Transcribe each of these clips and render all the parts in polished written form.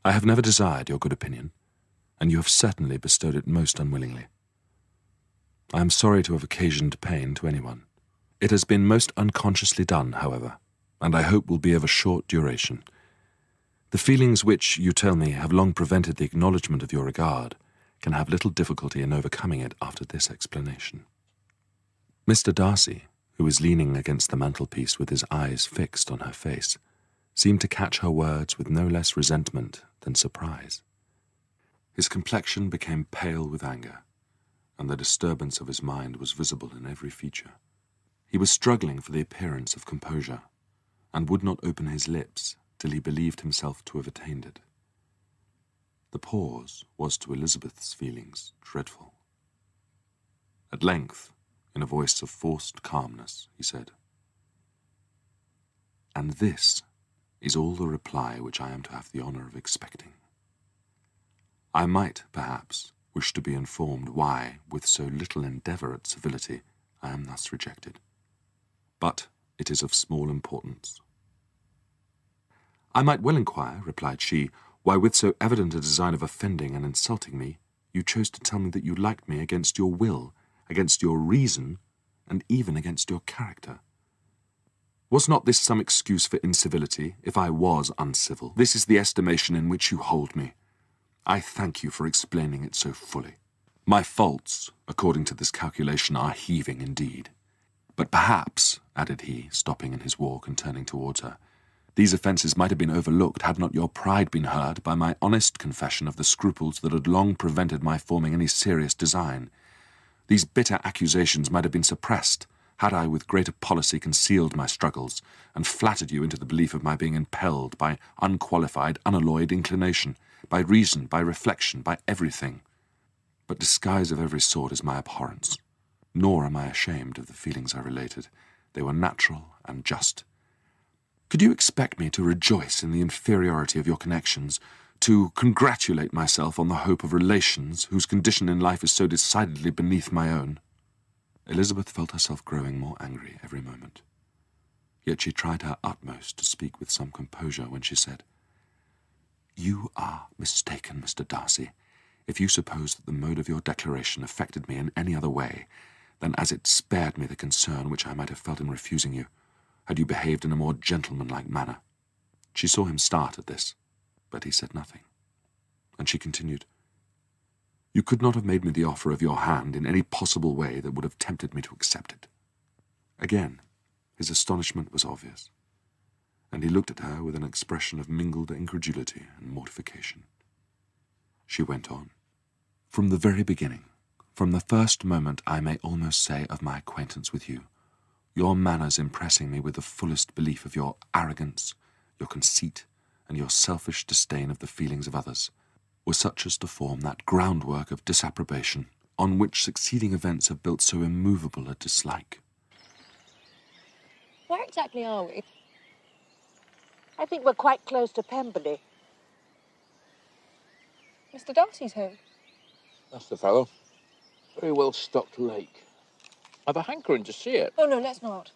I have never desired your good opinion, and you have certainly bestowed it most unwillingly. I am sorry to have occasioned pain to anyone. It has been most unconsciously done, however, and I hope will be of a short duration. The feelings which, you tell me, have long prevented the acknowledgement of your regard can have little difficulty in overcoming it after this explanation. Mr. Darcy, who was leaning against the mantelpiece with his eyes fixed on her face, seemed to catch her words with no less resentment than surprise. His complexion became pale with anger, and the disturbance of his mind was visible in every feature. He was struggling for the appearance of composure, and would not open his lips till he believed himself to have attained it. The pause was to Elizabeth's feelings dreadful. At length, in a voice of forced calmness, he said, "And this is all the reply which I am to have the honour of expecting. I might, perhaps, wish to be informed why, with so little endeavour at civility, I am thus rejected. But it is of small importance." "I might well inquire," replied she, "why, with so evident a design of offending and insulting me, you chose to tell me that you liked me against your will, against your reason, and even against your character. Was not this some excuse for incivility, if I was uncivil? This is the estimation in which you hold me. I thank you for explaining it so fully. My faults, according to this calculation, are heaving indeed. But perhaps," added he, stopping in his walk and turning towards her, "these offences might have been overlooked had not your pride been hurt by my honest confession of the scruples that had long prevented my forming any serious design. These bitter accusations might have been suppressed, had I with greater policy concealed my struggles, and flattered you into the belief of my being impelled by unqualified, unalloyed inclination, by reason, by reflection, by everything. But disguise of every sort is my abhorrence, nor am I ashamed of the feelings I related. They were natural and just. Could you expect me to rejoice in the inferiority of your connections, to congratulate myself on the hope of relations whose condition in life is so decidedly beneath my own?" Elizabeth felt herself growing more angry every moment. Yet she tried her utmost to speak with some composure when she said, "You are mistaken, Mr. Darcy, if you suppose that the mode of your declaration affected me in any other way than as it spared me the concern which I might have felt in refusing you, had you behaved in a more gentlemanlike manner." She saw him start at this, but he said nothing, and she continued, "You could not have made me the offer of your hand in any possible way that would have tempted me to accept it." Again, his astonishment was obvious, and he looked at her with an expression of mingled incredulity and mortification. She went on, "From the very beginning, from the first moment, I may almost say, of my acquaintance with you, your manners impressing me with the fullest belief of your arrogance, your conceit, and your selfish disdain of the feelings of others, were such as to form that groundwork of disapprobation on which succeeding events have built so immovable a dislike." Where exactly are we? I think we're quite close to Pemberley. Mr. Darcy's home. That's the fellow. Very well stocked lake. I've a hankering to see it. Oh, no, let's not.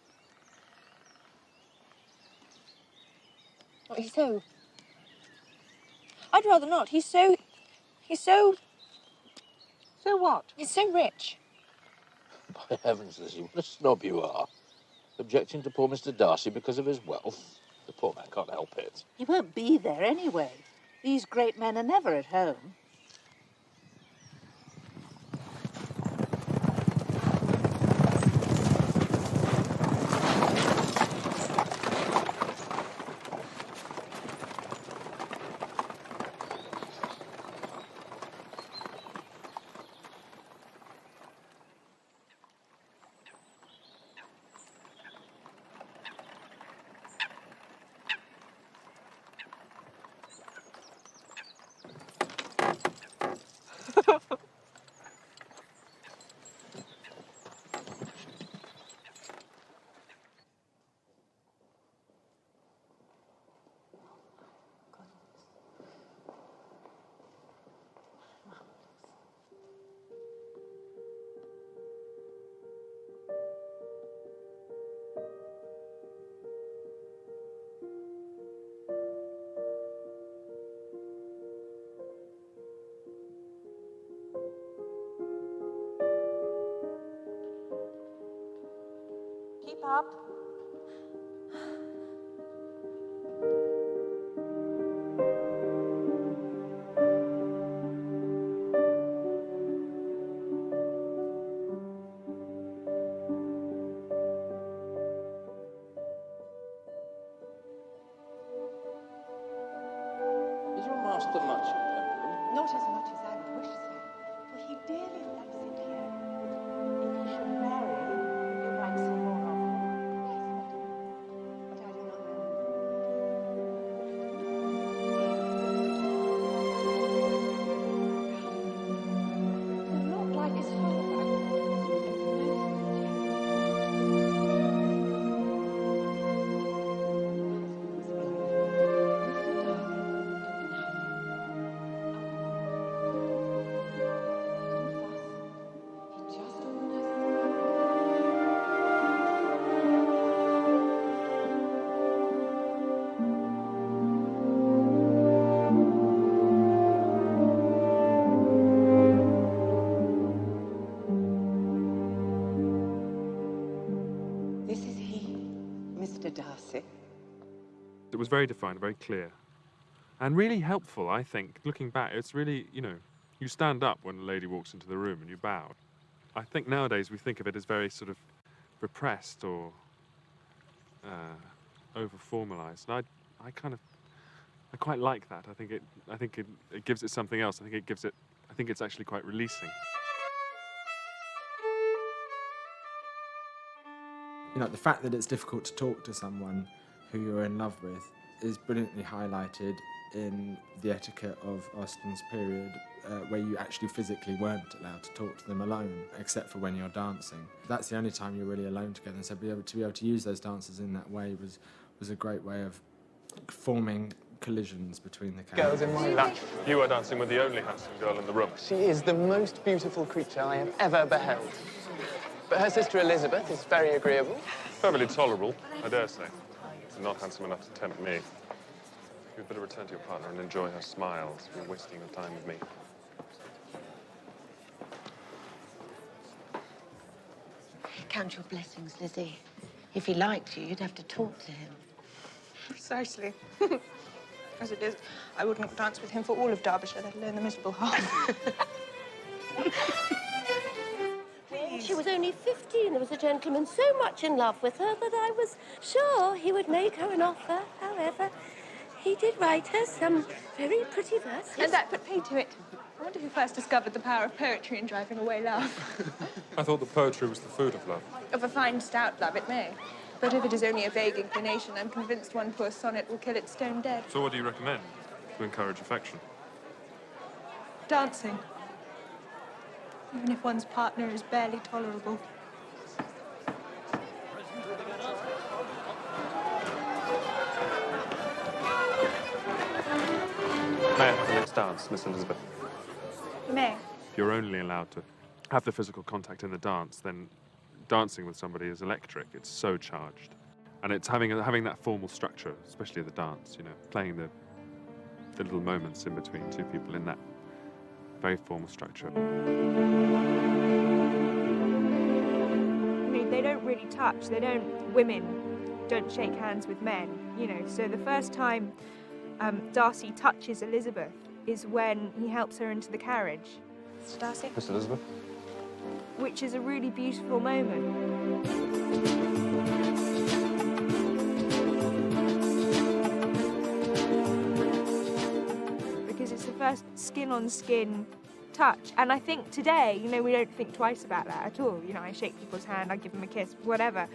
Oh, he's so... I'd rather not. He's so... So what? He's so rich. By heavens, Lizzie, what a snob you are. Objecting to poor Mr. Darcy because of his wealth. The poor man can't help it. He won't be there anyway. These great men are never at home. Keep up. Is your master much in Pemberley? Not as much as I would wish, sir, for he dearly loves it here. If he should marry, would you like some more of him? Yes, madam, but I do not know. You're not like his father. This is he, Mr. Darcy. It was very defined, very clear, and really helpful, I think. Looking back, it's really, you stand up when a lady walks into the room and you bow. I think nowadays we think of it as very sort of repressed or over-formalized, and I quite like that. I think it gives it something else. I think it's actually quite releasing. You know, the fact that it's difficult to talk to someone who you're in love with is brilliantly highlighted in the Etiquette of Austen's period, where you actually physically weren't allowed to talk to them alone, except for when you're dancing. That's the only time you're really alone together, and so to be able to use those dances in that way was a great way of forming collisions between the Girls characters. in my life. You are dancing with the only handsome girl in the room. She is the most beautiful creature I have ever beheld. But her sister Elizabeth is very agreeable. Perfectly tolerable, I dare say. Not handsome enough to tempt me. You'd better return to your partner and enjoy her smiles. You're wasting your time with me. Count your blessings, Lizzie. If he liked you, you'd have to talk to him. Precisely. As it is, I wouldn't dance with him for all of Derbyshire, let alone the miserable half. She was only 15. There was a gentleman so much in love with her that I was sure he would make her an offer. However, he did write her some very pretty verses. And that put paid to it. I wonder who first discovered the power of poetry in driving away love. I thought that poetry was the food of love. Of a fine, stout love, it may. But if it is only a vague inclination, I'm convinced one poor sonnet will kill it stone dead. So what do you recommend to encourage affection? Dancing. Even if one's partner is barely tolerable. May I have the next dance, Miss Elizabeth? You may. If you're only allowed to have the physical contact in the dance, then dancing with somebody is electric. It's so charged. And it's having that formal structure, especially the dance, playing the little moments in between two people in that very formal structure. They don't really touch. Women don't shake hands with men, So the first time Darcy touches Elizabeth is when he helps her into the carriage. Mr. Darcy? Miss Elizabeth? Which is a really beautiful moment. Because it's the first skin-on-skin touch. And I think today, we don't think twice about that at all. I shake people's hand, I give them a kiss, whatever.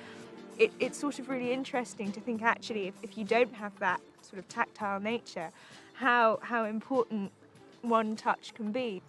It's sort of really interesting to think, actually, if you don't have that sort of tactile nature, how important one touch can be.